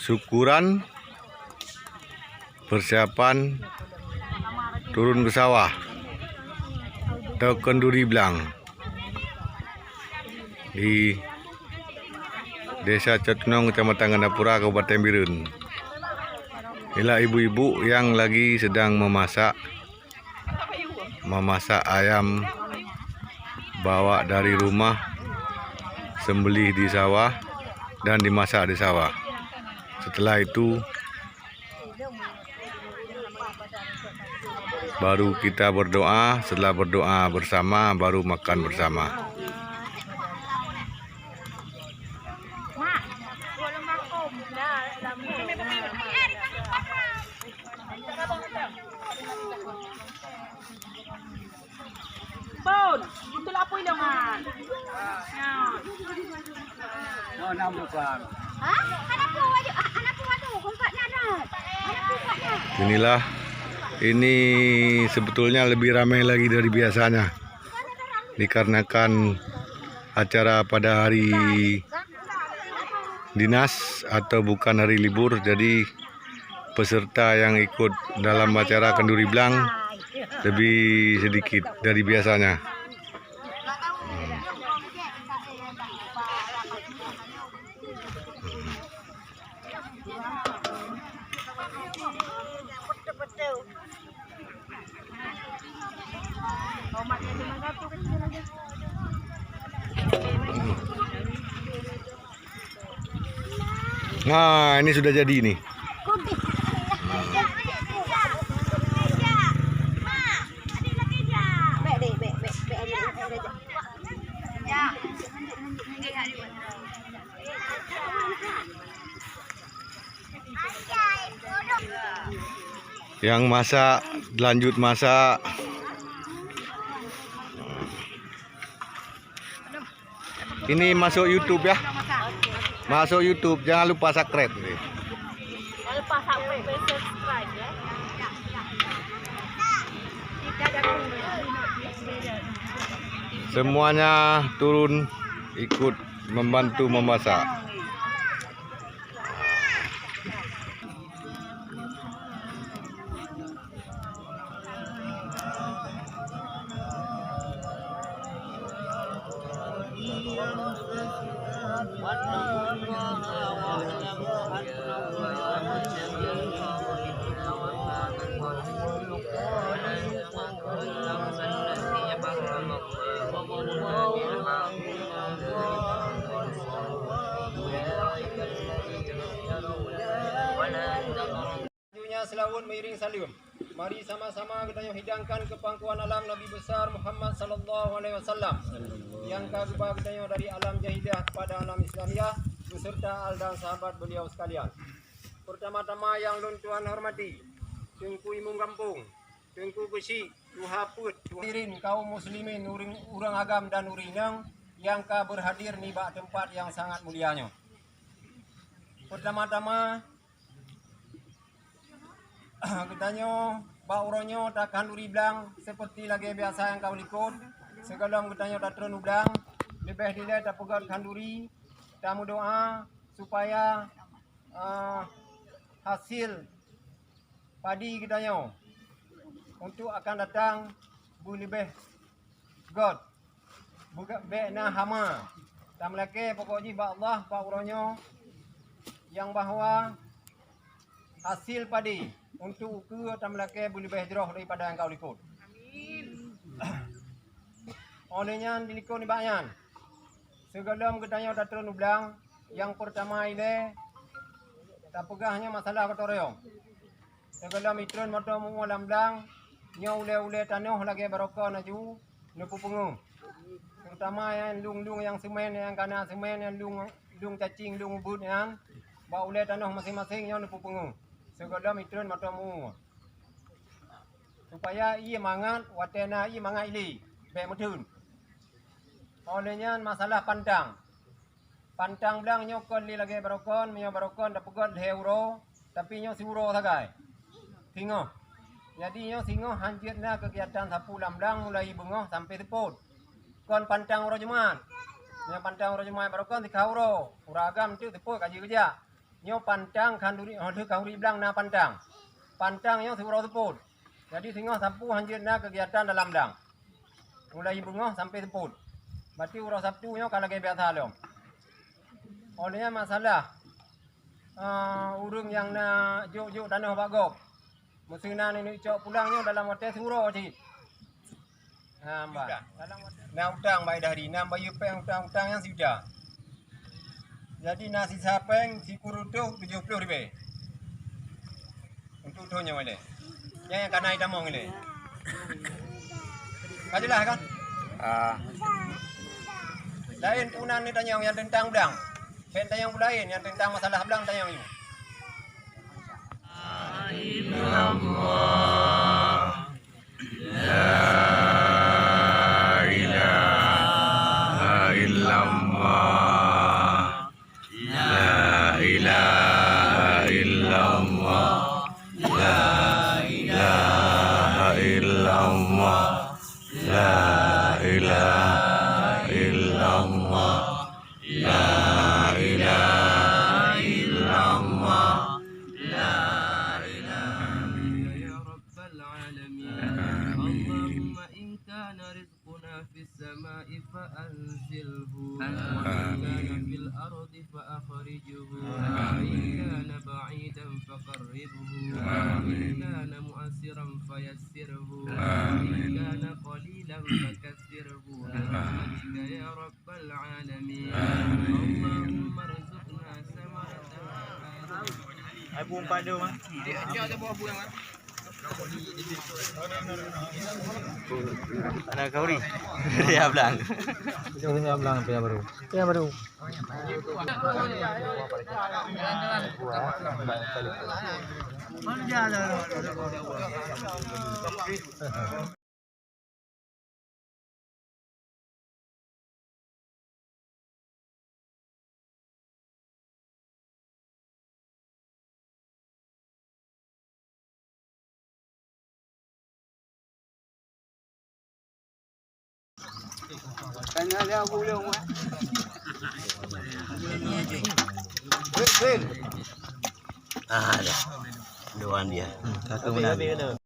syukuran persiapan turun ke sawah atau kenduri belang di Desa Cetunong, Kecamatan Gandapura, Kabupaten Birun. Inilah ibu-ibu yang lagi sedang memasak ayam, bawa dari rumah, sembelih di sawah dan dimasak di sawah. Setelah itu baru kita berdoa. Setelah berdoa bersama baru makan bersama. Bon, itu apa ini man? Oh, 6 bulan. Hah? Anakku aduh, kompaknya ada. Anakku kompaknya. Inilah, ini sebetulnya lebih ramai lagi dari biasanya, dikarenakan acara pada hari dinas atau bukan hari libur, jadi peserta yang ikut dalam acara kenduri belang lebih sedikit dari biasanya. Nah, ini sudah jadi nih. Yang masak lanjut masak. Ini masuk YouTube ya. Masuk YouTube, jangan lupa subscribe. Jangan lupa subscribe ya. Semuanya turun ikut membantu memasak. Selawat mengiring salim. Mari sama-sama kita hidangkan ke pangkuan alam Nabi besar Muhammad sallallahu alaihi wasallam yang kagubah kita dari alam jahiliyah kepada alam Islamiyah beserta al dan sahabat beliau sekalian. Pertama-tama yang lun Tuhan hormati, tengku imung kampung, tengku besi, tuhaput, tuhirin kaum muslimin, urang agam dan urinang yang ka berhadir di tempat yang sangat mulianya. Pertama-tama katanya bauronyo tak kanduri belang seperti lagi biasa yang kau likut. Segalom katanya tak terun belang lebih dile tak pegat kanduri. Tamu doa supaya hasil padi katanya untuk akan datang bu lebih god buka bena hama. Tam lagi pokoknya ba Allah bauronyo yang bahwa hasil padi untuk ke tamlake boleh berhijrah daripada yang kau likut. Amin. Olehnya dilikut ni banyak. Segalom katanya dah turun belang. Yang pertama ini tak pegahnya masalah kotoreo. Segalom itron motor mengulam belang. Nya ule-ule tanah lagi barokah naju nupu pengu. Terutama yang lung-lung yang semen, yang kanan semen, yang lung cacing, lung ubud yang ba ule tanah masing-masing nya nupu pengu. Segadam itron matamu supaya ia mangat watena ia mangat ili be mudun. Olehnya masalah pantang belang nyokon li lagi barokon menyo barokon dak pegot euro tapi nyo suro sagai singo. Jadi nyo singo hanjitna kegiatan sapu lamblang mulai bungoh sampai teput kon pantang ro jumat. Nyo pantang ro jumat barokon 3 euro uragam tu teput kaji kerja nyo pancang kanduri hode kauri blang na pancang. Pancang yang surau teput. Jadi singoh sapu hanjirna kegiatan dalam dang. Mulai bungoh sampai teput. Berarti urau Sabtu nyo kalau kayak biasa lom. Olehnya masalah urung yang na juk tanah bagok. Musina ni cok pulangnya dalam hotel surau sih. Mbak. Nah utang baik dari nam bayu peng utang yang sudah. Jadi nasi sapeng si kurutuh 70 ribu. Untuk tuhnya boleh. Yang kanai damong ini. Kajilah kan? Lain punan ni tanya yang tentang udang. Ben tanya yang lain yang tentang masalah belang tanya yang itu. في السماء فأنزله وإن كان في الأرض فأخرجه وإن كان بعيدا فقربه وإن كان مؤثرا فيسره وإن كان قليلا فكثره برحمتك يا رب العالمين اللهم ارزقنا ثمرة Abu empat dia mah. Dia ada buah yang Anak kauri. Dia belang. Dia belang dia baru. Dia baru. Tanya dia boleh mah. Ada. Doan dia. Satu menang.